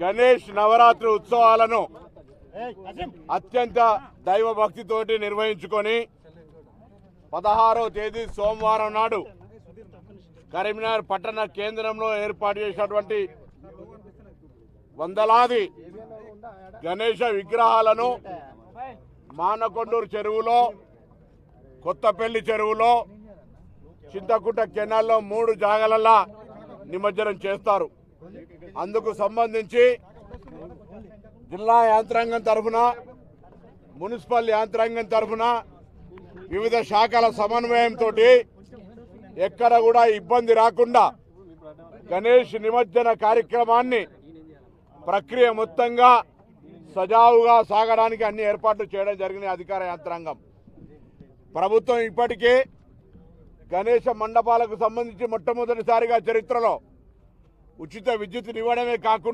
గణేష్ నవరాత్రి ఉత్సవాలను అత్యంత దైవ భక్తితోటి నిర్వహించుకొని 16వ తేదీ సోమవారం నాడు కరీంనగర్ పట్టణ కేంద్రంలో ఏర్పాటు చేసినటువంటి వందలాది గణేష విగ్రహాలను మానకొండూరు చెరువులో, కొత్తపల్లి చెరువులో, చింతకుంట కెనాల్లో 3 జాగాలల్లా నిమజ్జనం చేస్తారు. అందుకు సంబంధించి జిల్లా యాంత్రాంగం తరఫున, మున్సిపల్ యాంత్రాంగం తరఫున వివిధ శాఖల సమన్వయంతో ఎక్కడ కూడా ఇబ్బంది రాకుండా గణేష్ నిమజ్జన కార్యక్రమాన్ని ప్రక్రియ మొత్తంగా సజావుగా సాగడానికి అన్ని ఏర్పాట్లు చేయడం జరిగిన అధికార యంత్రాంగం. ప్రభుత్వం ఇప్పటికే గణేష మండపాలకు సంబంధించి మొట్టమొదటిసారిగా చరిత్రలో ఉచిత విద్యుత్తునివ్వడమే కాకుండా